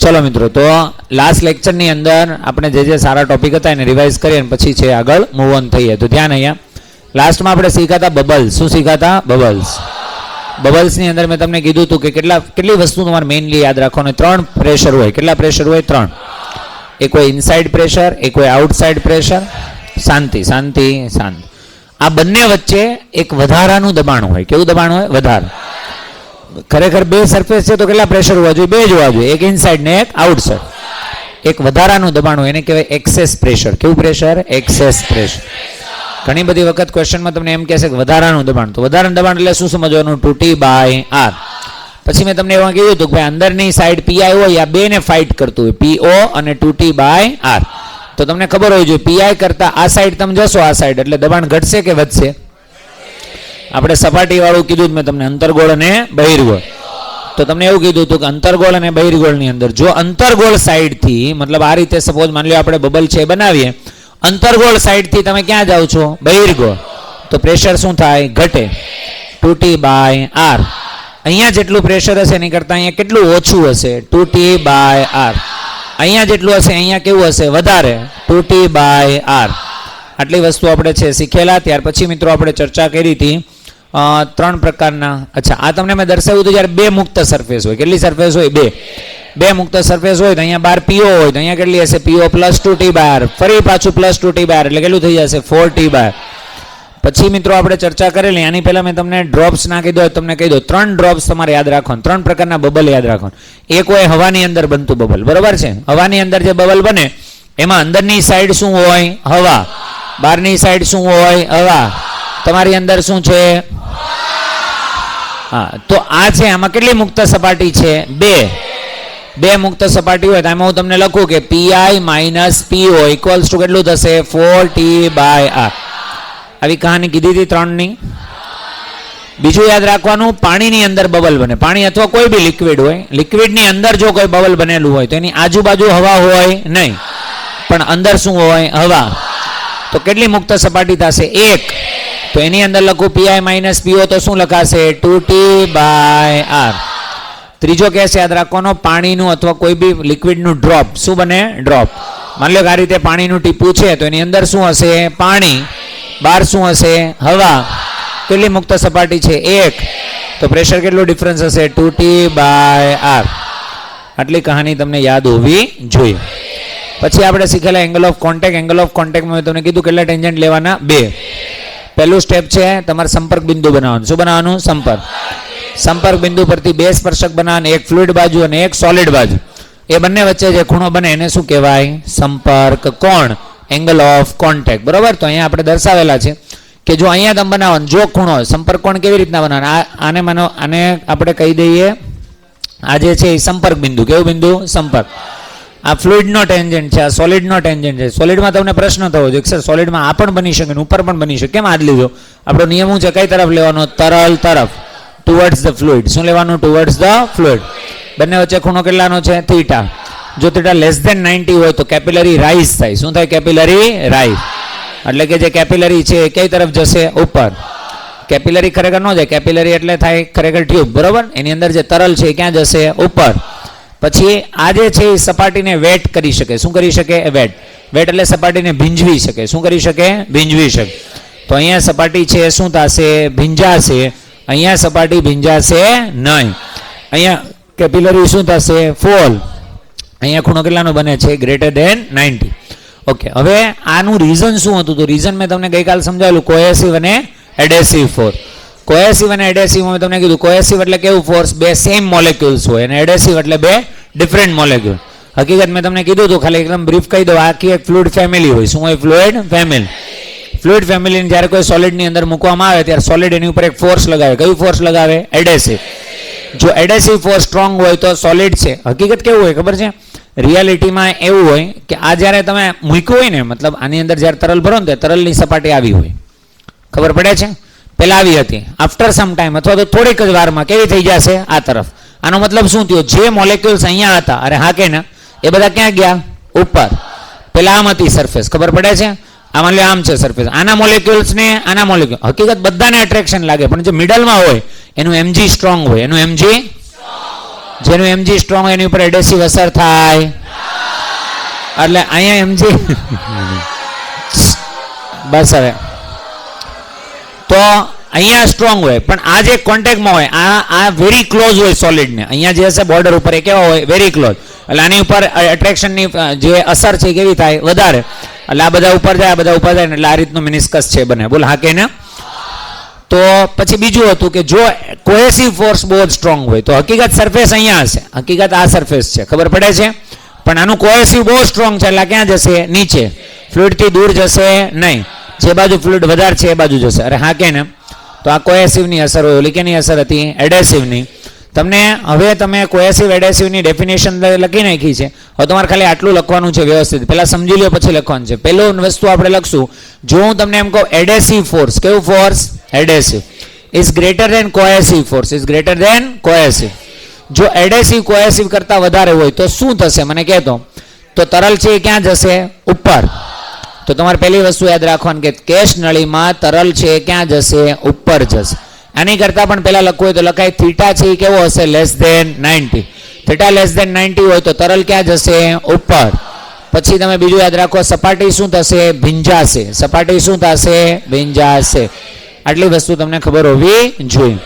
ચલો મિત્રો, તો લાસ્ટ લેક્ચરની અંદર આપણે જે સારા ટોપિક હતા એને રિવાઇઝ કરીએ અને પછી છે આગળ મૂવ ઓન થઈએ. તો ધ્યાન અહીંયા લાસ્ટમાં આપણે શીખાતા બબલ્સ. શું શીખાતા? બબલ્સ. બબલ્સની અંદર મેં તમને કીધું હતું કે કેટલી વસ્તુ તમારે મેઇનલી યાદ રાખવાનું. 3 પ્રેશર હોય. કેટલા પ્રેશર હોય? 3. એક હોય ઇનસાઇડ પ્રેશર, એક હોય આઉટસાઇડ પ્રેશર. શાંતિ શાંતિ શાંતિ. આ બંને વચ્ચે એક વધારાનું દબાણ હોય. કેવું દબાણ હોય? વધારા. ખરેખર 2 સરફેસ છે તો કેટલા પ્રેશર હોવા જોઈએ? 2 જ હોવા જોઈએ, એક ઇનસાઇડ ને એક આઉટસાઇડ. એક વધારાનું દબાણ હોય એને કહેવાય એક્સેસ પ્રેશર. કેવું પ્રેશર? Access pressure. ઘણી બધી વખત ક્વેશ્ચનમાં તમને એમ કહેશે કે વધારાનું દબાણ. તો વધારાનું દબાણ એટલે શું સમજવાનું? 2T/R. પછી મેં તમને એવું કીધું હતું કે ભાઈ અંદરની સાઈડ PI હોય આ બેને ફાઇટ કરતું હોય, PO અને 2T/R. તો તમને ખબર હોવી જોઈએ PI કરતા આ સાઈડ તમે જશો, આ સાઈડ એટલે દબાણ ઘટશે કે વધશે? આપણે સપાટી વાળું કીધું મેં તમને, અંતર્ગોળ અને બહિર્ગોળ. તો તમને એવું કીધું હતું કે અંતર્ગોળ અને બહિર્ગોળની અંદર જો અંતર્ગોળ સાઈડથી, મતલબ આ રીતે સપોઝ માની લો આપણે બબલ છે બનાવીએ, અંતર્ગોળ સાઈડથી તમે ક્યાં જાઓ છો? બહિર્ગોળ. તો પ્રેશર શું થાય? ઘટે. 2T/R. અહીંયા જેટલું પ્રેશર હશે એની કરતાં અહીંયા કેટલું ઓછું હશે? 2T/R. અહીંયા જેટલું હશે અહીંયા કેવું હશે? વધારે. 2T/R. આટલી વસ્તુ આપણે છે શીખેલા. ત્યાર પછી મિત્રો આપણે ચર્ચા કરી હતી 3 પ્રકારના. અચ્છા, આ તમને મેં દર્શાવ્યું હતું જ્યારે 2 મુક્ત સરફેસ હોય. કેટલી સરફેસ હોય? 2 મુક્ત સરફેસ હોય તો અહીંયા બાર PO હોય તો અહીંયા કેટલી હશે? PO + 2T/R. ફરી પાછું + 2T/R એટલે કેટલું થઈ જશે? 4T/R. પછી મિત્રો આપણે ચર્ચા કરેલી. આની પહેલા મેં તમને ડ્રોપ્સ નાખી દો, તમને કહી દો 3 ડ્રોપ્સ તમારે યાદ રાખવાનું. 3 પ્રકારના બબલ યાદ રાખવાનું. એક હોય હવાની અંદર બનતું બબલ, બરોબર છે? હવાની અંદર જે બબલ બને એમાં અંદરની સાઈડ શું હોય? હવા. બહારની સાઈડ શું હોય? હવા. તમારી અંદર શું છે? હા. તો આ છે, આમાં કેટલી મુક્ત સપાટી છે? 2 મુક્ત સપાટી હોય તો આમાં હું તમને લખું કે PI - PO = કેટલું થશે? 4T/R. આવી કહાની કીધી હતી 3ની. બીજું યાદ રાખવાનું, પાણીની અંદર બબલ બને. પાણી અથવા કોઈ બી લિક્વિડ હોય, લિક્વિડની અંદર જો કોઈ બબલ બનેલું હોય તો એની આજુબાજુ હવા હોય નહીં, પણ અંદર શું હોય? હવા. તો કેટલી મુક્ત સપાટી થશે? 1. તો એની અંદર લખું PI - PO તો શું લખાશે? 2T/R. ત્રીજો કેસ યાદ રાખવાનો, પાણીનું અથવા કોઈ બી લિક્વિડનું ડ્રોપ. શું બને? ડ્રોપ. માની લો કે આ રીતે પાણીનું ટીપું છે તો એની અંદર શું હશે? પાણી. બહાર શું હશે? હવા. કેટલી મુક્ત સપાટી છે? 1. તો પ્રેશર કેટલું ડિફરન્સ હશે? 2T/R. આટલી કહાની તમને યાદ હોવી જોઈએ. પછી આપણે શીખેલા angle of contact. Angle of કોન્ટેક્ટમાં મેં તમને કીધું કેટલા ટેન્જન્ટ લેવાના? 2. પહેલું સ્ટેપ છે તમારે સંપર્ક બિંદુ બનાવવાનું. શું બનાવવાનું? સંપર્ક બિંદુ પરથી 2 સ્પર્શક બનાવવાના, એક ફ્લુઇડ બાજુ અને એક સોલિડ બાજુ. એ બંને વચ્ચે જે ખૂણો બને એને શું કહેવાય? સંપર્ક કોણ. Angle of contact. બરોબર. તો અહીંયા આપણે દર્શાવેલા છે કે જો અહીંયા તમે બનાવવાનું, જો ખૂણો સંપર્ક કોણ કેવી રીતના બનાવવાનો? આને આપણે કહી દઈએ, આ જે છે એ સંપર્ક બિંદુ. કેવું બિંદુ? સંપર્ક. આ ફ્લુઇડનો ટેન્જન્ટ છે, આ સોલિડનો ટેન્જન્ટ છે. સોલિડમાં તમને પ્રશ્ન થવો જોઈએ સર સોલિડમાં આ પણ બની શકે ને ઉપર પણ બની શકે, કેમ આ જ લીધો? આપણો નિયમ શું છે? કઈ તરફ લેવાનો? તરલ તરફ. Towards the fluid. શું લેવાનું? Towards the fluid. બંને વચ્ચે ખૂણો કેટલાનો છે? θ. જો θ < 90 હોય તો કેપિલરી રાઇઝ થાય. શું થાય? Capillary rise. એટલે કે જે કેપિલરી છે એ કઈ તરફ જશે? ઉપર. કેપિલરી ખરેખર ન જાય. કેપિલરી એટલે થાય ખરેખર ટ્યુબ, બરોબર? એની અંદર જે તરલ છે એ ક્યાં જશે? ઉપર. પછી આ જે છે એ સપાટીને વેટ કરી શકે. શું કરી શકે? વેટ. વેટ એટલે સપાટીને ભીંજવી શકે. શું કરી શકે? ભીંજવી શકે. તો અહીંયા સપાટી છે શું થશે? ભીંજાશે. અહીંયા સપાટી ભીંજાશે નહીં. અહીંયા કેપિલરી શું થશે? ફોલ. અહીંયા ખૂણો કેટલાનો બને છે? >90. ઓકે. હવે આનું રીઝન શું હતું? તો રીઝન મેં તમને ગઈકાલ સમજાવેલું, કોહેસિવ અને એડેસિવ ફોર્સ. કોહેસિવ અને એડેસિવ મેં તમને કીધું. કોહેસિવ એટલે કેવું ફોર્સ? 2 સેમ મોલેક્યુલ્સ હોય, અને એડેસિવ એટલે 2 ડિફરન્ટ મોલેક્યુલ. હકીકત મેં તમને કીધું હતું, ખાલી એકદમ બ્રીફ કહી દઉં. આખી એક ફ્લુઇડ ફેમિલી હોય. શું હોય? Fluid family. ફ્લુઇડ ફેમિલીને જ્યારે કોઈ સોલિડની અંદર મૂકવામાં આવે ત્યારે સોલિડ એની ઉપર એક ફોર્સ લગાવે. કયું ફોર્સ લગાવે? એડેસિવ. જો એડેસિવ ફોર્સ સ્ટ્રોંગ હોય તો સોલિડ છે. હકીકત કેવું હોય ખબર છે? રિયાલિટીમાં એવું હોય કે આ જ્યારે તમે મૂક્યું હોય ને, મતલબ આની અંદર જ્યારે તરલ ભરો ને તરલની સપાટી આવી હોય. ખબર પડે છે? પહેલા આવી હતી, આફ્ટર સમ ટાઈમ અથવા તો થોડીક જ વારમાં કેવી થઈ જશે? આ તરફ. આનો મતલબ શું થયો? જે મોલેક્યુલ્સ અહીંયા હતા, અરે હા કે ના, એ બધા ક્યાં ગયા? ઉપર. પહેલા આમ હતી સરફેસ. ખબર પડે છે? આમાં લે આમ છે સરફેસ. આના મોલેક્યુલ્સ ને આના મોલેક્યુલ હકીકત બધાને એટ્રેક્શન લાગે, પણ જે મિડલમાં હોય એનું mg સ્ટ્રોંગ હોય. એનું mg જેનું mg સ્ટ્રોંગ હોય એની ઉપર એડેસિવ અસર થાય, એટલે અહીંયા mg બસ. હવે તો અહીંયા સ્ટ્રોંગ હોય પણ આ જે કોન્ટેક્ટમાં હોય આ વેરી ક્લોઝ હોય સોલિડને. અહીંયા જે હશે બોર્ડર ઉપર એ કેવા હોય? Very close. એટલે આની ઉપર એટ્રેક્શનની જે અસર છે કેવી થાય? વધારે. એટલે આ બધા ઉપર જાય, આ બધા ઉપર જાય, એટલે આ રીતનું મિનિસ્કસ છે બને. બોલ હા કે ના? તો પછી બીજું હતું કે જો કોહેસિવ ફોર્સ બહુ જ સ્ટ્રોંગ હોય તો હકીકત સરફેસ અહીંયા હશે, હકીકત આ સરફેસ છે, ખબર પડે છે? પણ આનું કોહેસિવ બહુ સ્ટ્રોંગ છે એટલે ક્યાં જશે? નીચે. ફ્લુઇડથી દૂર જશે નહીં, જે બાજુ ફ્લુઇડ વધારે છે એ બાજુ જશે. અરે હા કે ને? તો આ કોહેસિવની અસર હોય. ઓલી કેની અસર હતી? એડેસિવની. તમને હવે તમે કોહેસિવ એડેસિવની ડેફિનેશન લખી નાખી છે. હવે તમારે ખાલી આટલું લખવાનું છે વ્યવસ્થિત. પહેલાં સમજી લો પછી લખવાનું છે. પહેલું વસ્તુ આપણે લખશું, જો હું તમને એમ કહું એડેસિવ ફોર્સ, કેવું force? Adhesive is greater than cohesive force, is greater than cohesive. જો એડેસિવ કોહેસિવ કરતાં વધારે હોય તો શું થશે મને કહેતો? તો તરલ છે એ ક્યાં જશે? ઉપર. તો તમારે પહેલી વસ્તુ યાદ રાખવાની કે કેશ નળીમાં તરલ છે એ ક્યાં જશે? ઉપર જશે. આની કરતાં પણ પહેલાં લખવું હોય તો લખાય થીટા છે એ કેવો હશે? Less than 90. Theta less than 90 હોય તો તરલ ક્યાં જશે? ઉપર. પછી તમે બીજું યાદ રાખો, સપાટી શું થશે? ભીંજાશે. સપાટી શું થશે? ભીંજાશે. આટલી વસ્તુ તમને ખબર હોવી જોઈએ.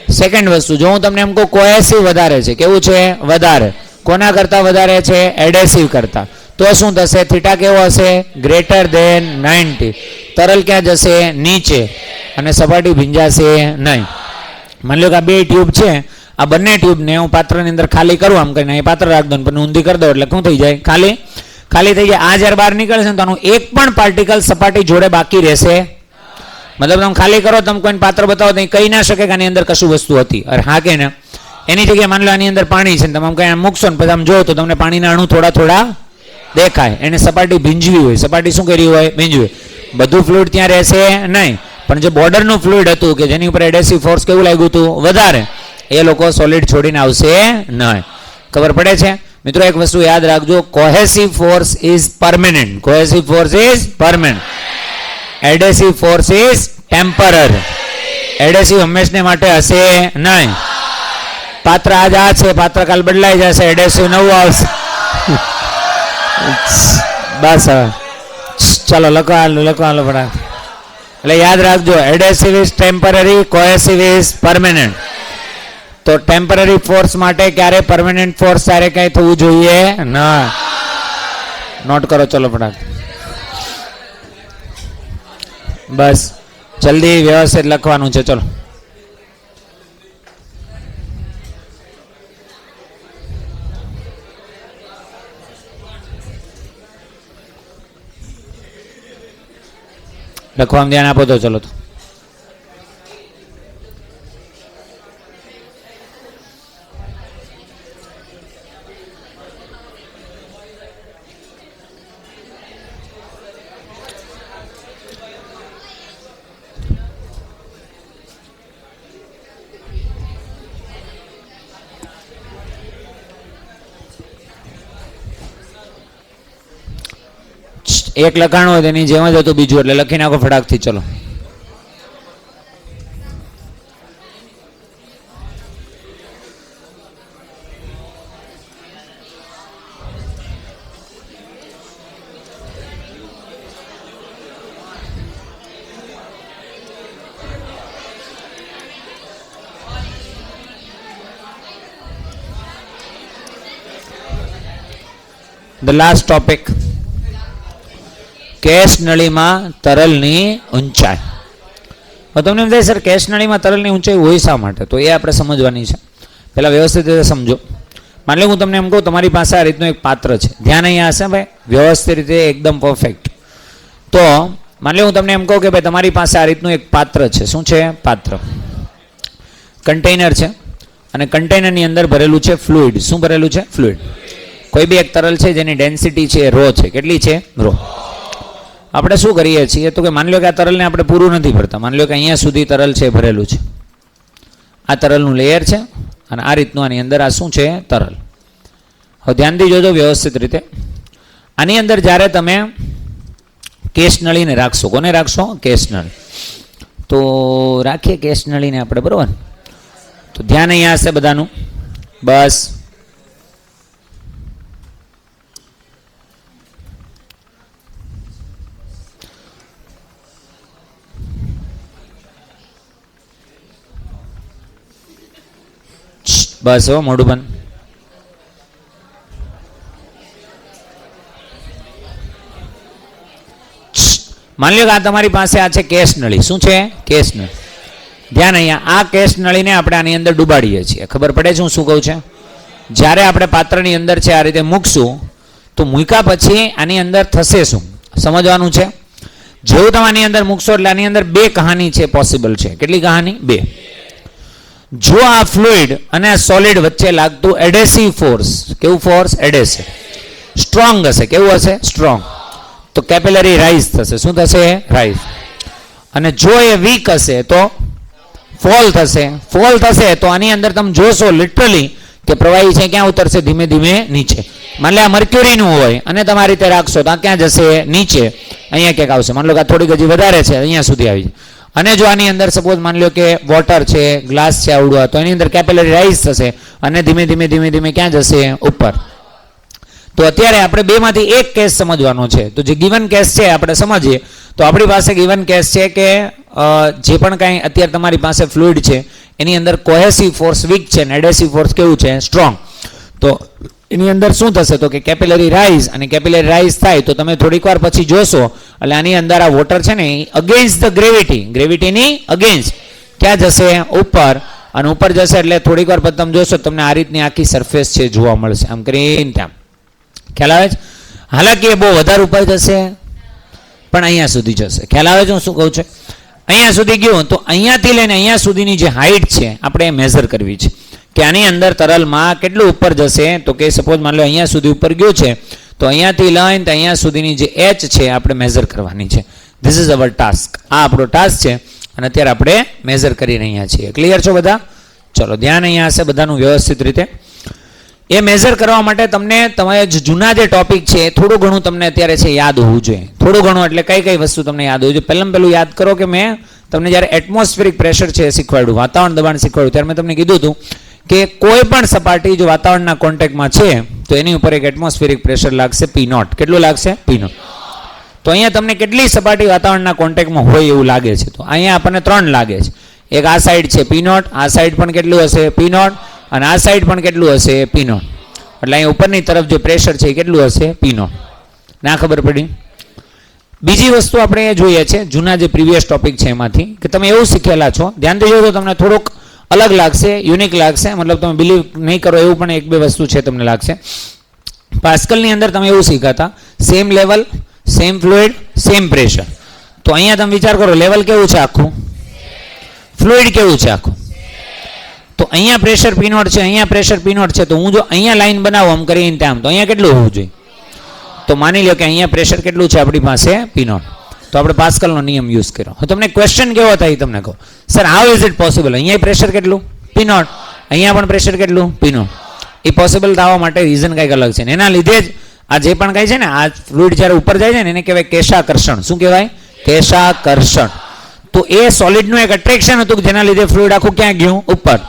સેકન્ડ વસ્તુ, જો હું તમને એમ કહું કોહેસિવ વધારે છે, કેવું છે? વધારે. કોના કરતાં વધારે છે? એડેસિવ કરતાં. તો શું થશે? થીટા કેવો હશે? Greater than 90. તરલ ક્યાં જશે? નીચે. અને સપાટી ભીંજાશે નહીં. માની લો કે આ બે ટ્યુબ છે, આ બંને ટ્યુબને હું પાત્રની અંદર ખાલી કરું આમ કરીને, અહીં પાત્ર રાખ દો ને ઊંધી કરી દો એટલે શું થઈ જાય? ખાલી ખાલી થઈ જાય. આ જ્યારે બહાર નીકળશે ને તો આનું એક પણ પાર્ટિકલ સપાટી જોડે બાકી રહેશે. મતલબ તમે ખાલી કરો, તમે કોઈને પાત્ર બતાવો તો કહી ના શકે કે આની અંદર કશું વસ્તુ હતી. અરે હા કે ના? એની જગ્યાએ માની લો આની અંદર પાણી છે ને તમે કંઈ મૂકશો ને પછી આમ જો તો તમને પાણીના અણુ થોડા થોડા દેખાય. એને સપાટી ભીંજવી હોય. સપાટી શું કરી હોય? ભીંજવી. બધું ફ્લુઇડ ત્યાં રહેશે નહીં, પણ જે બોર્ડરનું ફ્લુઇડ હતું કે જેની ઉપર એડેસિવ ફોર્સ કેવું લાગ્યું હતું? વધારે. એ લોકો સોલિડ છોડીને આવશે નહીં. ખબર પડે છે મિત્રો? એક વસ્તુ યાદ રાખજો, cohesive force is permanent. Cohesive force is permanent. Adhesive force is temporary. Adhesive હંમેશને માટે હશે નહીં. પાત્ર આજ આ છે, પાત્ર કાલ બદલાઈ જશે, એડેસિવ નવું આવશે. બસ ચાલો લખવાનું પડે. એટલે યાદ રાખજો, adhesive is temporary, cohesive is permanent. તો ટેમ્પરરી ફોર્સ માટે ક્યારે પરમેનન્ટ ફોર્સ ત્યારે કઈ થવું જોઈએ ના. નોટ કરો ચલો ફટાફટ. બસ જલ્દી વ્યવસ્થિત લખવાનું છે. ચલો લખવામાં ધ્યાન આપો તો. ચલો તો એક લખાણું હોય તેની જેમ જ હતું બીજું, એટલે લખી નાખો ફટાકથી. ચલો ધ લાસ્ટ ટોપિક, કેશ નળીમાં તરલની ઊંચાઈ. હવે તમને એમ થાય સર કેશ નળીમાં તરલની ઊંચાઈ હોય શા માટે? તો એ આપણે સમજવાની છે. પહેલાં વ્યવસ્થિત રીતે સમજો. માની લો હું તમને એમ કહું તમારી પાસે આ રીતનું એક પાત્ર છે, ધ્યાન અહીંયા હશે ભાઈ, વ્યવસ્થિત રીતે એકદમ પરફેક્ટ. તો માની લો હું તમને એમ કહું કે ભાઈ તમારી પાસે આ રીતનું એક પાત્ર છે. શું છે? પાત્ર. કન્ટેનર છે અને કન્ટેનરની અંદર ભરેલું છે ફ્લુઇડ. શું ભરેલું છે? ફ્લુઇડ. કોઈ બી એક તરલ છે જેની ડેન્સિટી છે રો છે. કેટલી છે? રો. આપણે શું કરીએ છીએ તો કે માની લો કે આ તરલને આપણે પૂરું નથી ભરતા. માની લો કે અહીંયા સુધી તરલ છે ભરેલું છે, આ તરલનું લેયર છે અને આ રીતનું આની અંદર આ શું છે? તરલ. હવે ધ્યાનથી જોજો વ્યવસ્થિત રીતે. આની અંદર જ્યારે તમે કેશ નળીને રાખશો, કોને રાખશો? કેશ નળી. તો રાખીએ કેશ નળીને આપણે, બરાબર? તો ધ્યાન અહીંયા હશે બધાનું. બસ બસ હો મોઢું બંધ. માની લો કે આ તમારી પાસે આ છે કેશ નળી. શું છે? કેશ નળી. ધ્યાન અહીંયા આ કેશ નળીને આપણે આની અંદર ડુબાડીએ છીએ. ખબર પડે છે હું શું કહું છું? જ્યારે આપણે પાત્રની અંદર છે આ રીતે મૂકશું તો મૂક્યા પછી આની અંદર થશે શું સમજવાનું છે. જેવું તમે આની અંદર મૂકશો એટલે આની અંદર બે કહાની છે પોસિબલ છે. કેટલી કહાની? બે. જો આ ફ્લુઇડ અને આ સોલિડ વચ્ચે લાગતું એડેસિવ ફોર્સ, કેવું ફોર્સ? એડેસિવ. સ્ટ્રોંગ હશે. કેવું હશે? સ્ટ્રોંગ. તો કેપિલરી રાઇઝ થશે. શું થશે? રાઇઝ. અને જો એ વીક હશે તો ફોલ થશે. ફોલ થશે તો આની અંદર તમે જોશો લિટરલી કે પ્રવાહી છે ક્યાં ઉતરશે? ધીમે ધીમે નીચે. માની લો આ મર્ક્યુરીનું હોય અને તમે આ રીતે રાખશો તો આ ક્યાં જશે? નીચે. અહીંયા ક્યાંક આવશે. માની લો કે આ થોડીક હજી વધારે છે, અહીંયા સુધી આવી જાય. અને જો આની અંદર સપોઝ માની લો કે વોટર છે, ગ્લાસ છે આવડું, તો એની અંદર કેપિલરી રાઇઝ થશે અને ધીમે ધીમે ધીમે ધીમે ક્યાં જશે? ઉપર. તો અત્યારે આપણે બેમાંથી એક કેસ સમજવાનો છે. તો જે ગિવન કેસ છે આપણે સમજીએ. તો આપણી પાસે ગિવન કેસ છે કે જે પણ કાંઈ અત્યારે તમારી પાસે ફ્લુઇડ છે એની અંદર કોહેસિવ ફોર્સ વીક છે અને એડેસિવ ફોર્સ કેવું છે? સ્ટ્રોંગ. તો એની અંદર શું થશે? તો કે કેપિલરી રાઇઝ, અને કેપિલરી રાઇઝ થાય તો તમે થોડીક વાર પછી જોશો એટલે આની અંદર આ વોટર છે ને અગેન્સ્ટ ધ ગ્રેવિટી, ગ્રેવિટીની અગેન્સ્ટ ક્યાં જશે? ઉપર. અને ઉપર જશે એટલે થોડીક વાર પછી તમે જોશો તમને આ રીતની આખી સરફેસ છે જોવા મળશે. આમ કરીને ત્યાં ખ્યાલ આવે છે? હાલાકી એ બહુ વધારે ઉપર જશે પણ અહીંયા સુધી જશે. ખ્યાલ આવે છે હું શું કહું છું? અહીંયા સુધી ગયું તો અહીંયાથી લઈને અહીંયા સુધીની જે હાઇટ છે આપણે એ મેઝર કરવી છે કે આની અંદર તરલમાં કેટલું ઉપર જશે. તો કે સપોઝ માની લો અહીંયા સુધી ઉપર ગયું છે તો અહીંયાથી લઈને અહીંયા સુધીની જે એચ છે આપણે મેઝર કરવાની છે. This is our task. આ આપણો ટાસ્ક છે અને અત્યારે આપણે મેઝર કરી રહ્યા છીએ. ક્લિયર છો બધા? ચલો ધ્યાન અહીંયા હશે બધાનું વ્યવસ્થિત રીતે. એ મેઝર કરવા માટે તમને તમારે જૂના જે ટોપિક છે થોડું ઘણું તમને અત્યારે છે યાદ હોવું જોઈએ. થોડું ઘણું એટલે કઈ કઈ વસ્તુ તમને યાદ હોવું જોઈએ? પહેલું યાદ કરો કે મેં તમને જ્યારે એટમોસ્ફિરિક પ્રેશર છે શીખવાડ્યું, વાતાવરણ દબાણ શીખવાડ્યું, ત્યારે મેં તમને કીધું હતું કે કોઈ પણ સપાટી જો વાતાવરણના કોન્ટેક્ટમાં છે તો એની ઉપર એક એટમોસ્ફિરિક પ્રેશર લાગશે P0. કેટલું લાગશે? P0. તો અહીંયા તમને કેટલી સપાટી વાતાવરણના કોન્ટેક્ટમાં હોય એવું લાગે છે? તો અહીંયા આપણને 3 લાગે છે. એક આ સાઈડ છે P0, આ સાઈડ પણ કેટલું હશે? P0, અને આ સાઈડ પણ કેટલું હશે? P0. એટલે અહીં ઉપરની તરફ જે પ્રેશર છે એ કેટલું હશે? P0. ના ખબર પડી? બીજી વસ્તુ આપણે એ જોઈએ છે જૂના જે પ્રીવિયસ ટોપિક છે એમાંથી કે તમે એવું શીખેલા છો, ધ્યાનથી જોજો તમને થોડુંક અલગ લાગશે, યુનિક લાગશે, મતલબ તમે બિલીવ નહીં કરો એવું પણ એક બે વસ્તુ છે તમને લાગશે. પાસ્કલની અંદર તમે એવું શીખાતા same level, same fluid, same pressure. તો અહીંયા તમે વિચાર કરો લેવલ કેવું છે આખું, ફ્લુઇડ કેવું છે આખું. તો અહીંયા પ્રેશર P0 છે, અહીંયા પ્રેશર P0 છે. તો હું જો અહીંયા લાઈન બનાવું આમ કરીને ત્યાં તો અહીંયા કેટલું હોવું જોઈએ? તો માની લો કે અહીંયા પ્રેશર કેટલું છે આપણી પાસે? P0. તો આપણે પાસ્કલનો નિયમ યુઝ કર્યો. હું તમને ક્વેશ્ચન કેવો થાય તમને કહું, sir how is it possible? અહીંયા પ્રેશર કેટલું? P0. અહીંયા પણ પ્રેશર કેટલું? P0. એ પોસિબલ થવા માટે રીઝન કંઈક અલગ છે. એના લીધે જ આ જે પણ કંઈ છે ને આ ફ્લુઇડ જ્યારે ઉપર જાય છે ને એને કહેવાય કેશાકર્ષણ. શું કહેવાય? કેશાકર્ષણ. તો એ સોલિડનું એક અટ્રેક્શન હતું કે જેના લીધે ફ્લુઇડ આખું ક્યાં ગયું? ઉપર.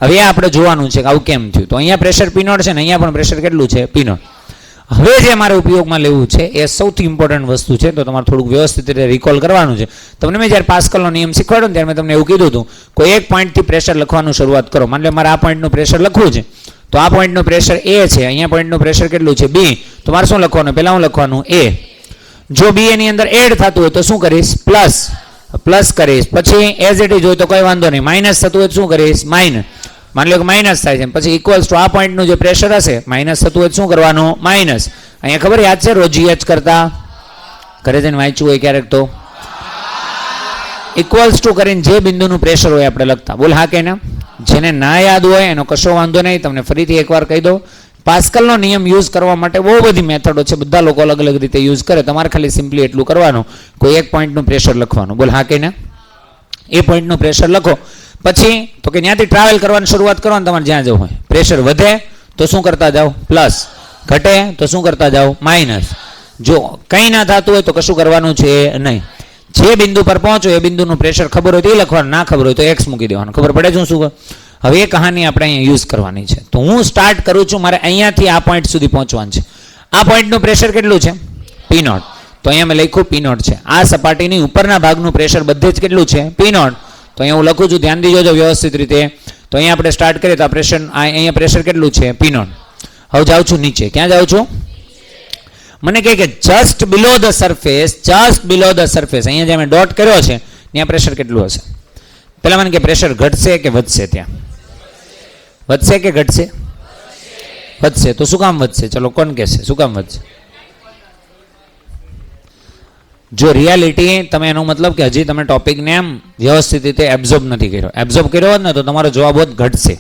હવે આપણે જોવાનું છે કે આવું કેમ થયું. તો અહીંયા પ્રેશર P0 છે ને અહીંયા પણ પ્રેશર કેટલું છે? P0. હવે જે મારે ઉપયોગમાં લેવું છે એ સૌથી ઇમ્પોર્ટન્ટ વસ્તુ છે. તો તમારે થોડુંક વ્યવસ્થિત રીતે રિકોલ કરવાનું છે. તમને મેં જ્યારે પાસ્કલનો નિયમ શીખવાડ્યો ને ત્યારે મેં તમને એવું કીધું હતું કોઈ એક પોઈન્ટથી પ્રેશર લખવાનું શરૂઆત કરો. માની લો મારે આ પોઈન્ટનું પ્રેશર લખવું છે તો આ પોઈન્ટનું પ્રેશર A છે, અહીંયા પોઈન્ટનું પ્રેશર કેટલું છે? B. તો મારે શું લખવાનું? પહેલાં હું લખવાનું A. જો B એની અંદર એડ થતું હોય તો શું કરીશ? પ્લસ કરીશ. પછી એઝ ઇટ ઇઝ હોય તો કોઈ વાંધો નહીં. માઇનસ થતું હોય તો શું કરીશ? માઇનસ. માની લો કે માઇનસ થાય છે પછી ઇક્વલ્સ ટુ આ પોઈન્ટનું જે પ્રેશર હશે માઇનસ થતું હોય શું કરવાનું? માઇનસ. અહીંયા ખબર યાદ છે રોજી એચ કરતા ઘરે જઈને વાંચ્યું હોય ક્યારેક તો ઇક્વલ્સ ટુ કરીને જે બિંદુનું પ્રેશર હોય આપણે લખતા. બોલ હા કે ના? જેને ના યાદ હોય એનો કશો વાંધો નહીં. તમને ફરીથી એકવાર કહી દો પાસ્કલનો નિયમ યુઝ કરવા માટે બહુ બધી મેથડો છે. બધા લોકો અલગ અલગ રીતે યુઝ કરે. તમારે ખાલી સિમ્પલી એટલું કરવાનું કોઈ એક પોઈન્ટનું પ્રેશર લખવાનું. બોલ હા કે ના? એ પોઈન્ટનું પ્રેશર લખો પછી તો કે ત્યાંથી ટ્રાવેલ કરવાની શરૂઆત કરવાની. તમારે જ્યાં જવું હોય પ્રેશર વધે તો શું કરતા જાઓ? પ્લસ. ઘટે તો શું કરતા જાઓ? માઇનસ. જો કંઈ ના થતું હોય તો કશું કરવાનું છે નહીં. જે બિંદુ પર પહોંચો એ બિંદુનું પ્રેશર ખબર હોય તો એ લખવાનું, ના ખબર હોય તો એક્સ મૂકી દેવાનું. ખબર પડે છે શું? હવે એ કહાની આપણે અહીંયા યુઝ કરવાની છે. તો હું સ્ટાર્ટ કરું છું, મારે અહીંયાથી આ પોઈન્ટ સુધી પહોંચવાનું છે. આ પોઈન્ટનું પ્રેશર કેટલું છે? P naught. તો અહીંયા મેં લખ્યું P નોટ છે. આ સપાટીની ઉપરના ભાગનું પ્રેશર બધે જ કેટલું છે? P naught. તો અહીંયા હું લખું છું, ધ્યાન દીજો વ્યવસ્થિત રીતે. તો અહીંયા આપણે સ્ટાર્ટ કરીએ તો આ પ્રેશર, અહીંયા પ્રેશર કેટલું છે? P naught. હવે જાઉં છું નીચે. ક્યાં જાઉં છું? મને કહે કે just below the surface, just below the surface, અહીંયા જે મેં ડોટ કર્યો છે ત્યાં પ્રેશર કેટલું હશે? પેલા મને કે પ્રેશર ઘટશે કે વધશે? ત્યાં વધશે કે ઘટશે? વધશે. તો શું કામ વધશે? ચલો કોણ કહેશે શું કામ વધશે? જો રિયાલિટી તમે એનો મતલબ કે હજી તમે ટોપિકને એમ વ્યવસ્થિત રીતે એબ્ઝોર્બ નથી કર્યો. એબ્ઝોર્બ કર્યો હોત ને તો તમારો જવાબ હોત ઘટશે.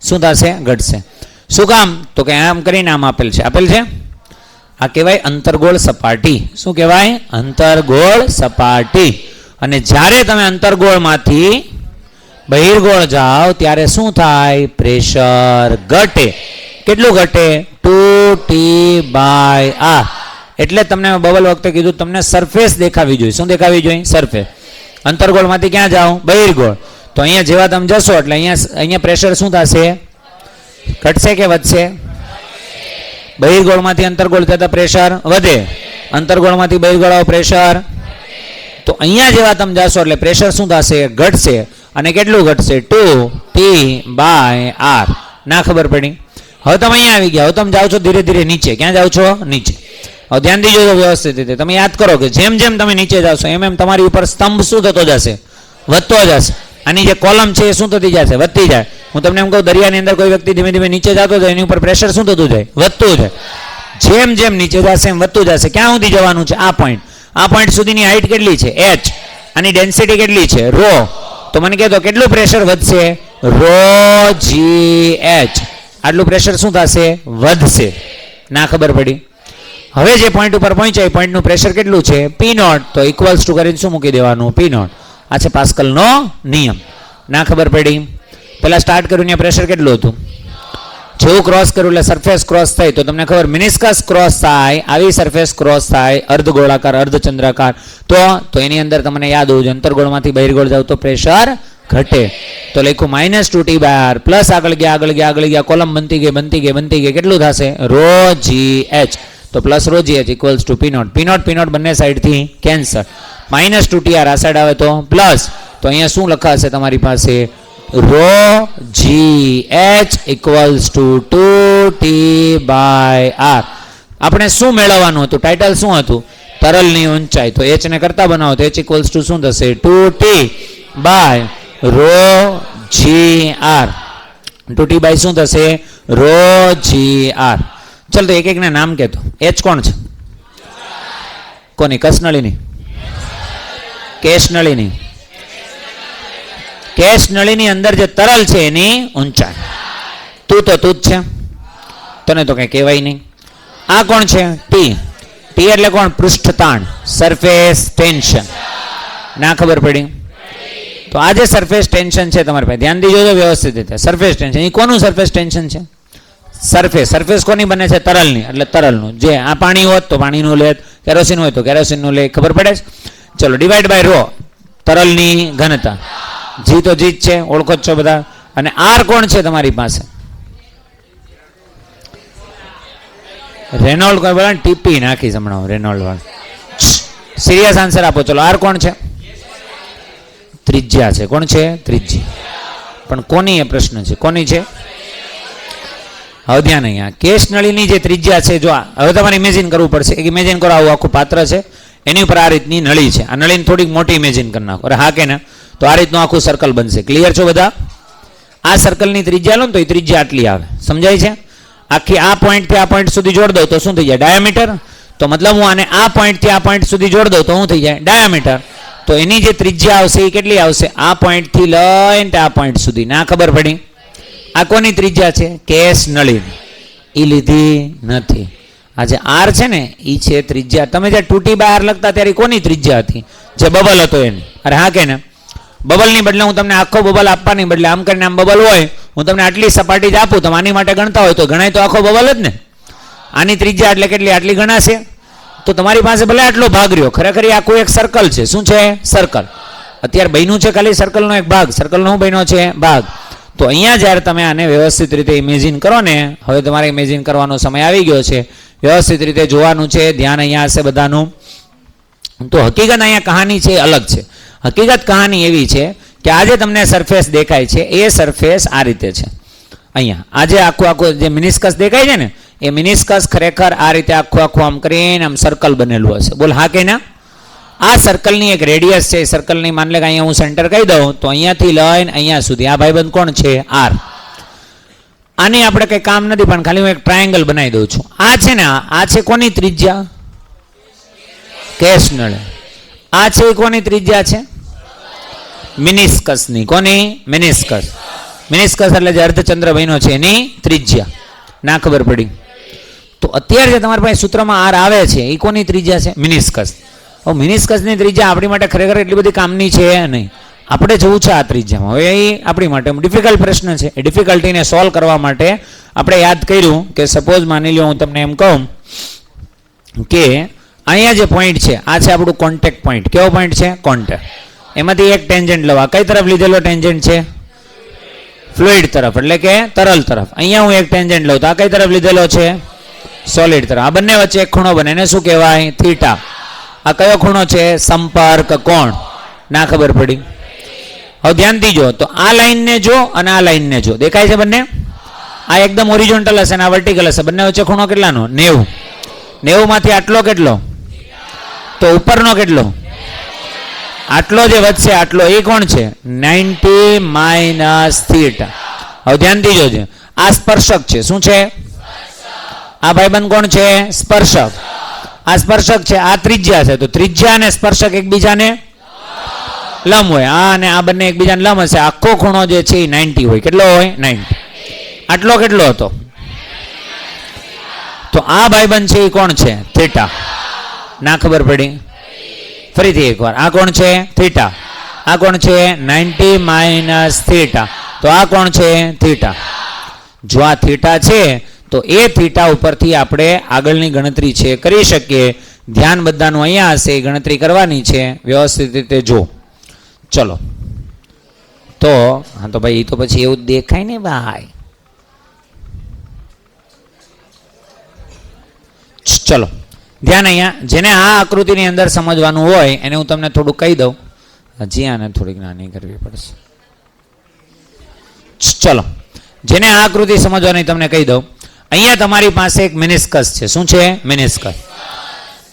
શું થશે? ઘટશે. શું કામ? તો કે આમ કરીને આમ આપેલ છે. આપેલ છે આ કહેવાય અંતર્ગોળ સપાટી. શું કહેવાય? અંતર્ગોળ સપાટી. અને જ્યારે તમે અંતર્ગોળમાંથી બહિર્ગોળ જાઓ ત્યારે શું થાય? પ્રેશર ઘટે. કેટલું ઘટે? 2T/r. એટલે તમને બબલ વખતે કીધું તમને સરફેસ દેખાવી જોઈએ. શું દેખાવી જોઈએ? સરફેસ. અંતર્ગોળમાંથી ક્યાં જાઓ? બહિર્ગોળ. તો અહીંયા જેવા તમે જશો એટલે અહીંયા પ્રેશર શું થશે? ઘટશે કે વધશે? બહિર્ગોળમાંથી અંતર્ગોળ થતા પ્રેશર વધે. અંતર્ગોળમાંથી બહિર્ગોળ પ્રેશર. તો અહીંયા જેવા તમે જશો એટલે પ્રેશર શું થશે? ઘટશે. અને કેટલું ઘટશે? 2T/r. ના ખબર પડી? હવે તમે અહીંયા આવી ગયા. હવે તમે જાઓ છો ધીરે ધીરે નીચે. ક્યાં જાઓ છો? નીચે. હવે ધ્યાન દીજો વ્યવસ્થિત રીતે. તમે યાદ કરો કે જેમ જેમ તમે નીચે જાશો એમ એમ તમારી ઉપર સ્તંભ શું થતો જશે? વધતો જશે. આની જે કોલમ છે એ શું થતી જશે? વધતી જાય. હું તમને એમ કહું, દરિયાની અંદર કોઈ વ્યક્તિ ધીમે ધીમે નીચે જતો જાય એની ઉપર પ્રેશર શું થતું જાય? વધતું જાય. જેમ જેમ નીચે જશે એમ વધતું જશે. ક્યાં સુધી જવાનું છે? આ પોઈન્ટ. આ પોઈન્ટ સુધીની હાઈટ કેટલી છે? h. આની ડેન્સિટી કેટલી છે? ρ. તો મને કહેતો કેટલું પ્રેશર વધશે? ρgh. આટલું પ્રેશર શું થશે? વધશે. ના ખબર પડી? હવે જે પોઈન્ટ ઉપર પહોંચ્યા એ પોઈન્ટનું પ્રેશર કેટલું છે? P naught. તો ઇક્વલ્સ ટુ કરીને શું મૂકી દેવાનું? P naught. આ છે પાસ્કલનો નિયમ. ના ખબર પડી? પહેલા સ્ટાર્ટ કર્યું ત્યાં પ્રેશર કેટલું હતું? જેવું ક્રોસ કર્યું એટલે સરફેસ ક્રોસ થાય તો તમને ખબર મિનિસ્કસ ક્રોસ થાય, આવી સરફેસ ક્રોસ થાય, અર્ધગોળાકાર અર્ધચંદ્રાકાર. તો એની અંદર તમને યાદ હોવું જોઈએ અંતર્ગોળમાંથી બહિર્ગોળ જાવ તો પ્રેશર ઘટે. તો લખ્યું -2T/r પ્લસ આગળ ગયા કોલમ બનતી ગઈ કેટલું થશે? ρgh. તો plus ρgh equals to P naught. P naught બંને સાઈડથી કેન્સલ. -2Tr આ સાઈડ આવે તો પ્લસ. તો અહીંયા શું લખાશે તમારી પાસે? ρgh equals to 2T/r. આપણે શું મેળવવાનું હતું? ટાઇટલ શું હતું? તરલની ઊંચાઈ. તો h ને કરતા બનાવો તો h ઇક્વલ્સ ટુ શું થશે? 2T/ρgr. 2T બાય શું થશે? ρgr. ચાલ તો એક એકને નામ કહેતો. h કોણ છે? કોની? કસનળીની? કેશનળીની? કેશનળીની અંદર જે તરલ છે એની ઊંચાઈ. તું તો તું જ છે, તને તો કઈ કહેવાય નહીં. આ કોણ છે? ટી. ટી એટલે કોણ? પૃષ્ઠતાણ, સરફેસ ટેન્શન. ના ખબર પડી? તો આ જે સરફેસ ટેન્શન છે તમારી પાસે ધ્યાન દીજો તો વ્યવસ્થિત રીતે. સરફેસ ટેન્શન એ કોનું સરફેસ ટેન્શન છે? સરફેસ કોની બને છે? તરલની. એટલે તરલનું. જે આ પાણી હોત તો પાણીનું લે, કેરોસીન હોય તો કેરોસીનનું લે. ખબર પડે છે? ચલો ડિવાઈડ બાય ρ, તરલની ઘનતા. જી તો જી જ છે, ઓળખો જ છો બધા. અને આર કોણ છે તમારી પાસે? રેનોલ્ડ. કોઈ બોલા ટીપી નાખી હમણાં રેનોલ્ડ વાળા. સિરિયસ આન્સર આપો. ચલો આર કોણ છે? ત્રિજ્યા છે. કોણ છે? ત્રિજ્યા. પણ કોની એ પ્રશ્ન છે? કોની છે? હવે ધ્યાન અહીંયા કેશનળીની જે ત્રિજ્યા છે, જો હવે તમારે ઇમેજિન કરવું પડશે. એક ઇમેજિન કરો આવું આખું પાત્ર છે, એની ઉપર આ રીતની નળી છે. આ નળીને થોડીક મોટી ઇમેજિન કરી નાખો. અરે હા કે ના? તો આ રીતનું આખું સર્કલ બનશે. ક્લિયર છો બધા? આ સર્કલની ત્રિજ્યા લો ને તો એ ત્રિજ્યા આટલી આવે. સમજાય છે? આખી આ પોઈન્ટથી આ પોઈન્ટ સુધી જોડ દઉં તો શું થઈ જાય? ડાયામીટર. તો મતલબ હું આને આ પોઈન્ટથી આ પોઈન્ટ સુધી જોડ દઉં તો શું થઈ જાય? ડાયામીટર. તો એની જે ત્રિજ્યા આવશે એ કેટલી આવશે? આ પોઈન્ટથી લઈને આ પોઈન્ટ સુધી. ના ખબર પડી? આ કોની ત્રિજ્યા છે? કેશનળીની. એ લીધી નથી. આ જે આર છે ને એ છે ત્રિજ્યા. તમે જે 2T/r લખતા ત્યારે કોની ત્રિજ્યા હતી? જે બબલ હતો એની. અરે હા કે ના? બબલની બદલે હું તમને આખો બબલ આપવાની બદલે આમ કરીને આમ બબલ હોય, હું તમને આટલી સપાટી જ આપું, તમે આની માટે ગણતા હોય તો ગણાય તો આખો બબલ જ ને. આની ત્રિજ્યા એટલે કેટલી? આટલી ગણાશે. તો તમારી પાસે ભલે આટલો ભાગ રહ્યો, ખરેખર આ કોઈ એક સર્કલ છે. શું છે? સર્કલ. અત્યારે બન્યું છે ખાલી સર્કલનો એક ભાગ. સર્કલનો શું બન્યો છે? ભાગ. તો અહીંયા જ્યારે તમે આને વ્યવસ્થિત રીતે ઇમેજિન કરો ને, હવે તમારે ઇમેજિન કરવાનો સમય આવી ગયો છે, વ્યવસ્થિત રીતે જોવાનું છે, ધ્યાન અહીંયા હશે બધાનું. તો હકીકત અહીંયા કહાની છે અલગ છે. હકીકત કહાની એવી છે કે આજે તમને સરફેસ દેખાય છે એ સરફેસ આ રીતે છે. અહીંયા આજે આખું જે મિનિસ્કસ દેખાય છે ને એ મિનિસ્કસ ખરેખર આ રીતે આખું આમ કરીને આમ સર્કલ બનેલું હશે. બોલ હા કે ના? આ સર્કલની એક રેડિયસ છે. સર્કલની માન લે કે અહીંયા હું સેન્ટર કહી દઉં તો અહીંયાથી લઈને અહીંયા સુધી આ ભાઈબંધ કોણ છે? આર. આની આપણે કંઈ કામ નથી, પણ ખાલી હું એક ટ્રાયેંગલ બનાવી દઉં છું. આ છે ને, આ છે કોની ત્રિજ્યા? કેશ નળી. આ છે કોની ત્રિજ્યા છે? મિનિસ્કસની. કોની? મિનિસ્કસ. મિનિસ્કસ એટલે જે અર્ધચંદ્ર બન્યો છે એની ત્રિજ્યા. ના ખબર પડી? તો અત્યારે જે તમારી પાસે સૂત્રમાં આર આવે છે એ કોની ત્રિજ્યા છે? મિનિસ્કસ. હવે મિનિસ્કસની ત્રિજ્યા આપણી માટે ખરેખર એટલી બધી કામની છે નહીં. આપણે જવું છે આ ત્રિજ્યામાં. હવે એ આપણી માટે ડિફિકલ્ટ પ્રશ્ન છે. એ ડિફિકલ્ટીને સોલ્વ કરવા માટે આપણે યાદ કર્યું કે સપોઝ માની લો હું તમને એમ કહું કે અહીંયા જે પોઈન્ટ છે આ છે આપણું કોન્ટેક્ટ પોઈન્ટ. કેવો પોઈન્ટ છે? કોન્ટેક્ટ. એમાંથી એક ટેન્જન્ટ લેવા. કઈ તરફ લીધેલો ટેન્જન્ટ છે? ફ્લુઇડ તરફ, એટલે કે તરલ તરફ. અહીંયા હું એક ટેન્જન્ટ લઉં તો આ કઈ તરફ લીધેલો છે? સોલિડ તરફ. આ બંને વચ્ચે એક ખૂણો બને, એને શું કહેવાય? થીટા. આ કયો ખૂણો છે? સંપર્ક કોણ. ના ખબર પડી? હવે ધ્યાનથી જો તો આ લાઈનને જો અને આ લાઈનને જો, દેખાય છે બંને? આ એકદમ ઓરિજોન્ટલ હશે અને આ વર્ટિકલ હશે. બંને વચ્ચે ખૂણો કેટલાનો? 90. 90 માંથી આટલો કેટલો? તો ઉપરનો કેટલો? આટલો જે વધશે આટલો એ કોણ છે? 90 માઇનસ થીટા. હવે ધ્યાનથી જોજો, આ સ્પર્શક છે. શું છે? આ ભાઈબંધ કોણ છે? સ્પર્શક. આ સ્પર્શક છે, આ ત્રિજ્યા છે. તો ત્રિજ્યા અને સ્પર્શક એકબીજાને લંબ હોય. આ અને આ બંને એકબીજાને લંબ હશે. આખો ખૂણો જે છે એ 90 હોય. કેટલો હોય? 90. આટલો કેટલો હતો? તો આ ભાઈબંધ છે એ કોણ છે? થીટા. ના ખબર પડી? ફરીથી એકવાર, આ કોણ છે? થીટા. આ કોણ છે? 90 માઇનસ થીટા. તો આ કોણ છે? થીટા. જો આ થીટા છે તો એ થીટા ઉપરથી આપણે આગળની ગણતરી છે કરી શકીએ. ધ્યાન બધાનું અહીંયા હશે, એ ગણતરી કરવાની છે. વ્યવસ્થિત રીતે જો. ચલો તો હા, તો ભાઈ એ તો પછી એવું દેખાય ને ભાઈ. ચલો ધ્યાન અહીંયા, જેને આ આકૃતિની અંદર સમજવાનું હોય એને હું તમને થોડું કહી દઉં. હજી આને થોડીક નાની કરવી પડશે. ચલો, જેને આ આકૃતિ સમજવાની તમને કહી દઉં. અહીંયા તમારી પાસે એક મિનિસ્કસ છે. શું છે? મિનિસ્કસ.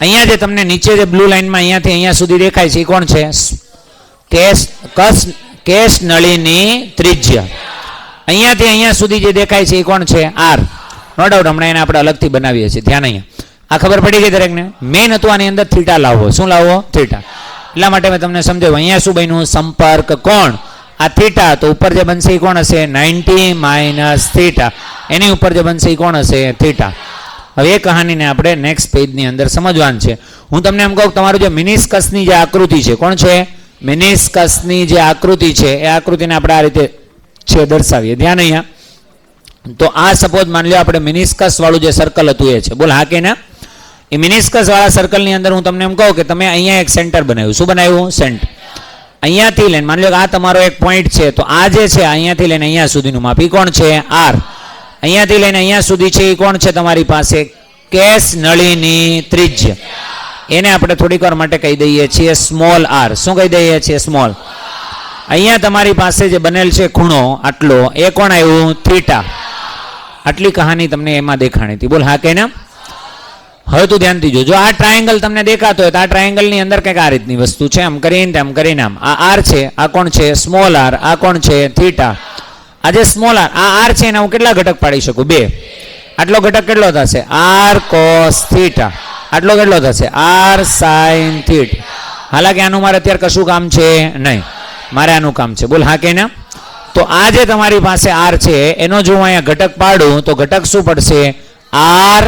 અહીંયા જે તમને નીચે જે બ્લુ લાઇનમાં અહીંયાથી અહીંયા સુધી દેખાય છે એ કોણ છે? કેશ નળીની ત્રિજ્યા. અહીંયાથી અહીંયા સુધી જે દેખાય છે એ કોણ છે? આર. નો ડાઉટ હમણાં એને આપણે અલગથી બનાવીએ છીએ. ધ્યાન અહીંયા. આ ખબર પડી ગઈ દરેકને? મેઇન હતું આની અંદર થીટા લાવવો. શું લાવવો? થીટા. એટલા માટે મેં તમને સમજાવ્યું. અહીંયા શું બન્યું? સંપર્ક કોણ. આ થીટા. તો ઉપર જે બનશે એ કોણ હશે? 90 માઇનસ થીટા. એની ઉપર જે બનશે એ કોણ હશે? થીટા. હવે એ કહાનીને આપણે નેક્સ્ટ પેજની અંદર સમજવાનું છે. હું તમને એમ કહું, તમારું જે મિનિસ્કસની જે આકૃતિ છે, કોણ છે? મિનિસ્કસની જે આકૃતિ છે એ આકૃતિને આપણે આ રીતે છે દર્શાવીએ. ધ્યાન અહીંયા. તો આ સપોઝ માની લો આપણે મિનિસ્કસ વાળું જે સર્કલ હતું એ છે. બોલ હા કે ના? એ મિનિસ્કસ વાળા સર્કલની અંદર હું તમને એમ કહું કે તમે અહીંયા એક સેન્ટર બનાવ્યું. શું બનાવ્યું? સેન્ટર. અહીંયાથી લઈને માની લો કે આ તમારો એક પોઈન્ટ છે, તો આ જે છે અહીંયાથી લઈને અહીંયા સુધીનું માપ એ કોણ છે? આર. અહીંયાથી લઈને અહીંયા સુધી છે એ કોણ છે તમારી પાસે? કેશ નળીની ત્રિજ્યા. એને આપણે થોડીક વાર માટે કહી દઈએ છીએ સ્મોલ આર. શું કહી દઈએ છીએ? સ્મોલ. અહીંયા તમારી પાસે જે બનેલ છે ખૂણો આટલો, એ કોણ આવ્યું? થીટા. આટલી કહાની તમને એમાં દેખાણી હતી. બોલ હા કે ના? હવે તું ધ્યાનથી જોજો. આ ટ્રાયેંગલ તમને દેખાતો હોય તો આ ટ્રાયેંગલની અંદર કંઈક આ રીતની વસ્તુ છે. આમ કરીને તેમ કરીને આમ. આ આર છે, આ કોણ છે? Small R. આ કોણ છે? થીટા. આ જે સ્મોલ આર, આ આર છે એના હું કેટલા ઘટક પાડી શકું? 2. આટલો ઘટક કેટલો થશે? R cos theta. આટલો કેટલો થશે? R sine theta. હાલાકી આનું મારે અત્યારે કશું કામ છે નહીં, મારે આનું કામ છે. બોલ હા કે ના? તો આ જે તમારી પાસે આર છે એનો જો હું અહીંયા ઘટક પાડું તો ઘટક શું પડશે? R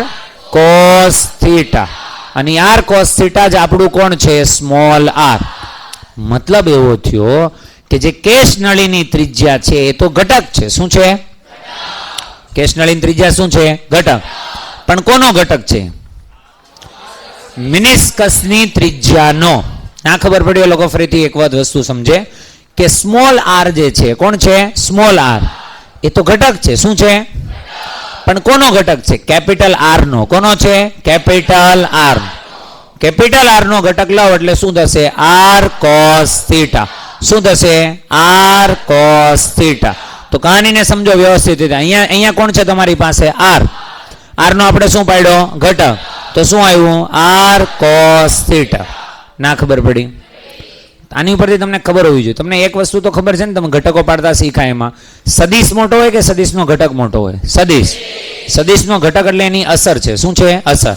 cos theta. અને આર કોસ થીટા જ આપણું કોણ છે? Small R. મતલબ એવો થયો કે જે કેશ નળીની ત્રિજ્યા છે એ તો ઘટક છે. શું છે? કેશ નળીની ત્રિજ્યા શું છે? ઘટક. પણ કોનો ઘટક છે? મિનિસ્કસની ત્રિજ્યાનો. ના ખબર પડી? લોકો ફરીથી એક વાત વસ્તુ સમજે કે સ્મોલ આર જે છે કોણ છે? Small r. એ તો ઘટક છે. શું છે? પણ કોનો ઘટક છે? કેપિટલ આર નો. કોનો છે? Capital R. કેપિટલ આર નો ઘટક લાવો એટલે શું થશે? R cos theta. શું થશે? R cos theta. તો કહાનીને સમજો વ્યવસ્થિત રીતે. અહીંયા કોણ છે તમારી પાસે? આર. આર નો આપણે શું પાડ્યો? ઘટક. તો શું આવ્યું? R cos theta. ના ખબર પડી? આની ઉપરથી તમને ખબર હોવી જોઈએ. તમને એક વસ્તુ તો ખબર છે ને, તમે ઘટકો પાડતા શીખા એમાં સદિશ મોટો હોય કે સદિશનો ઘટક મોટો હોય? સદિશ. સદિશનો ઘટક એટલે એની અસર છે. શું છે? અસર.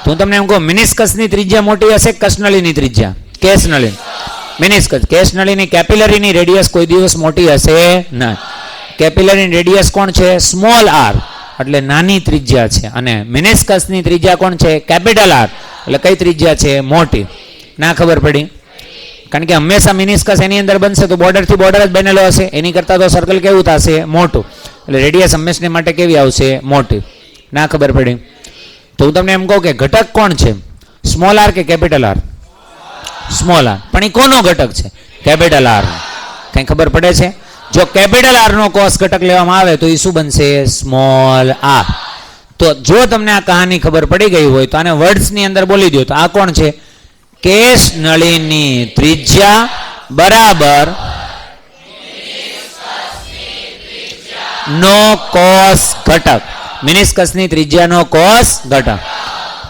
તો હું તમને એમ કહું, મિનિસ્કસની ત્રિજ્યા મોટી હશે, કસનળીની ત્રિજ્યા? કેસનળી. મિનિસ્કસ. કેસનળીની કેપિલરીની રેડિયસ કોઈ દિવસ મોટી હશે નહીં. કેપિલરીની રેડિયસ કોણ છે? સ્મોલ આર, એટલે નાની ત્રિજ્યા છે. અને મિનિસ્કસની ત્રિજ્યા કોણ છે? કેપિટલ આર, એટલે કઈ ત્રિજ્યા છે? મોટી. ના ખબર પડી? કારણ કે હંમેશા મિનિસ્કસ એની અંદર બનશે તો બોર્ડરથી બોર્ડર જ બનેલો હશે. એની કરતાં તો સર્કલ કેવું થશે? મોટું. એટલે રેડિયસ હંમેશને માટે કેવી આવશે? મોટી. ના ખબર પડી? તો હું તમને એમ કહું કે ઘટક કોણ છે? સ્મોલ આર કે કેપિટલ આર? Small R. પણ એ કોનો ઘટક છે? Capital R. કંઈ ખબર પડે છે? જો કેપિટલ આર નો કોસ ઘટક લેવામાં આવે તો એ શું બનશે? Small R. તો જો તમને આ કહાની ખબર પડી ગઈ હોય તો આને વર્ડ્સની અંદર બોલી દો. તો આ કોણ છે? કેસ નળીની ત્રિજ્યા બરાબર નો કોસ ઘટક. મિનિસ્કસની ત્રિજ્યાનો કોસ ઘટક.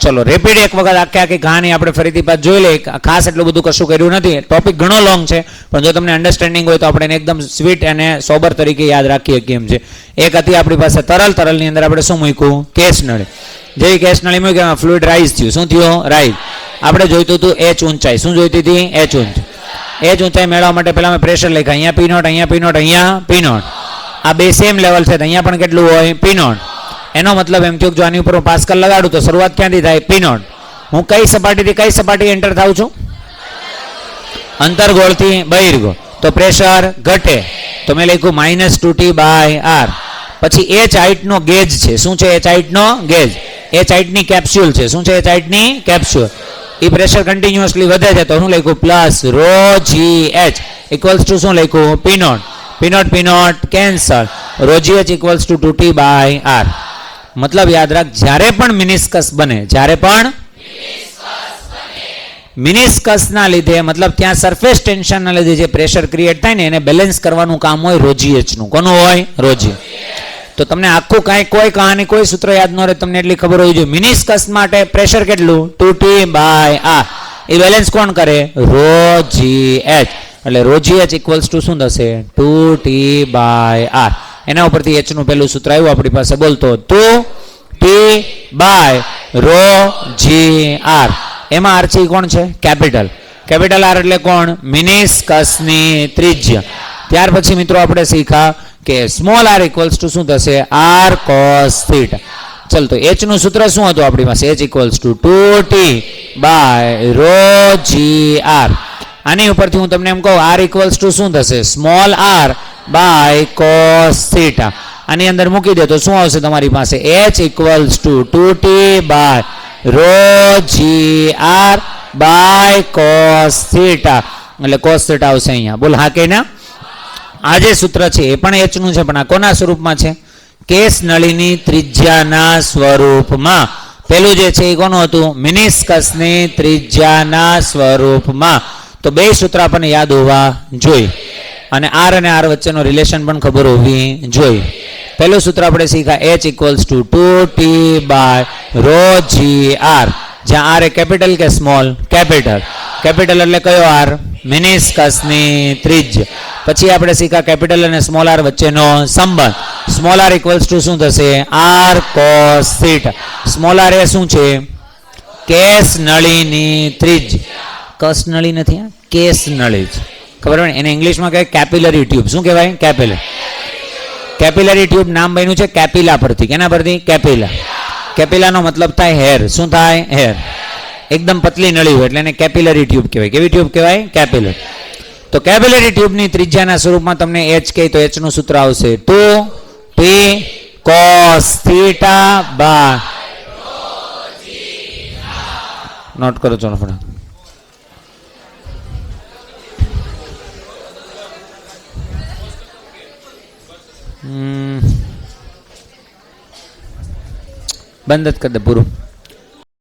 ચલો રેપિડ એક વખત આખી કહાની આપણે ફરીથી પાછ જોઈ લઈએ. ખાસ એટલું બધું કશું કર્યું નથી. ટોપિક ઘણો લોંગ છે, પણ જો તમને અન્ડરસ્ટેન્ડિંગ હોય તો આપણે એકદમ સ્વીટ અને સોબર તરીકે યાદ રાખીએ કેમ છે. એક હતી આપણી પાસે તરલ. તરલની અંદર આપણે શું મૂક્યું? કેસ નળી. જેવી કેસ નળી મૂકી ફ્લુઇડ રાઈઝ થયું. શું થયું? રાઈઝ. આપણે જોઈતું હતું એચ ઊંચાઈ. શું જોઈતી હતી? એચ ઊંચાઈ. એચ ઊંચાઈ મેળવવા માટે પહેલા મેં પ્રેશર લખ્યા. અહીંયા પી નોટ, અહીંયા પી નોટ, અહીંયા પી નોટ. આ બે સેમ લેવલ છે, અહીંયા પણ કેટલું હોય? પી નોટ. એનો મતલબ એમ થયો કે જો આની ઉપર પાસ્કલ લગાડું તો શરૂઆત ક્યાંથી થાય? પી નોટ. હું કઈ સપાટીથી કઈ સપાટી એન્ટર થાઉં છું? અંતર્ગોળથી બહિર્ગોળ. તો પ્રેશર ઘટે. તો મેં લખ્યું -2T/R. પછી એચ હાઇટ નો ગેજ છે. શું છે? એચ હાઇટ નો ગેજ. એચ હાઇટ ની કેપ્સ્યુલ છે. શું છે? એચ હાઇટ ની કેપ્સ્યુલ. એ પ્રેશર કન્ટિન્યુઅસલી વધે છે તો શું લખ્યું? Plus rho g h equals to શું લખ્યું? P naught. P naught P naught cancel. Rho g h equals to 2T/R. મતલબ યાદ રાખ, જ્યારે પણ મિનિસ્કસ બને, જ્યારે પણ મિનિસ્કસના લીધે મતલબ ત્યાં સરફેસ ટેન્શનના લીધે જે પ્રેશર ક્રિએટ થાય ને એને બેલેન્સ કરવાનું કામ હોય રોજીએચ નું. કોનું હોય? રોજી. તો તમને આખું કાંઈ કોઈ કહાની કોઈ સૂત્ર યાદ ન રહે, તમને એટલી ખબર હોવી જોઈએ. મિનિસ્કસ માટે પ્રેશર કેટલું? 2T/R. એ બેલેન્સ કોણ કરે? રોજીએચ. એટલે રોજીએચ ઇક્વલ્સ ટુ શું થશે? 2T/R. એના ઉપરથી એચ નું પહેલું સૂત્ર આવ્યું આપણી પાસે. બોલતો 2T/ρgr. એમાં આર છે કોણ છે? કેપિટલ. કેપિટલ આર એટલે કોણ? મિનિસ્કસની ત્રિજ્યા. ત્યાર પછી મિત્રો આપણે શીખા કે સ્મોલ આર ઇક્વલ્સ ટુ શું થશે? R cos theta. ચલ તો એચ નું સૂત્ર શું હતું આપણી પાસે? H equals to 2T/ρgr. આની ઉપરથી હું તમને એમ કહું આર ઇક્વલ્સ ટુ શું થશે? Small R by cos theta. આની અંદર મૂકી દે તો શું આવશે તમારી પાસે? H equals to 2T/ρgr by cos theta. એટલે કોસ થીટા આવશે અહીંયા. બોલ હા કે ના? આ જે સૂત્ર છે એ પણ એચ નું છે, પણ આ કોના સ્વરૂપમાં છે? કેસ નળીની ત્રિજ્યાના સ્વરૂપમાં. પેલું જે છે એ કોનું હતું? મિનિસ્કસની ત્રિજ્યાના સ્વરૂપમાં. તો બે સૂત્ર આપણને યાદ હોવા જોઈએ, અને આર અને આર વચ્ચેનો રિલેશન પણ ખબર હોવી જોઈએ. પહેલું સૂત્ર આપણે શીખા એચ ઇક્વલ્સ ટુ 2T/ρgr. જ્યાં આર એ કેપિટલ કે સ્મોલ? કેપિટલ. કેપિટલ એટલે કયો આર? મિનિસ્કસની ત્રિજ્યા. પછી આપણે શીખા કેપિટલ અને સ્મોલ આર વચ્ચેનો સંબંધ. સ્મોલ આર ઇક્વલ્સ ટુ શું થશે? R cos theta. Small r એ શું છે? કેસ નળીની ત્રિજ્યા. કસ નળી નથી, કેસ નળી છે. ખબર પડે? એને ઇંગ્લિશમાં કહેવાય કેપિલરી ટ્યુબ. શું કહેવાય? કેપિલર. કેપિલરી ટ્યુબ નામ બન્યું છે કેપિલા પરથી. કેના પરથી? કેપિલા. કેપિલાનો મતલબ થાય હેર. શું થાય? હેર. એકદમ પતલી નળી હોય એટલે એને કેપિલરી ટ્યુબ કહેવાય. કેવી ટ્યુબ કહેવાય? કેપિલર. તો કેપિલરી ટ્યુબની ત્રિજ્યાના સ્વરૂપમાં તમને એચ કહે તો એચ નું સૂત્ર આવશે 2T cos theta by. Not કરો છો ફટાફટ. બંધ જ કરી દે પૂરું.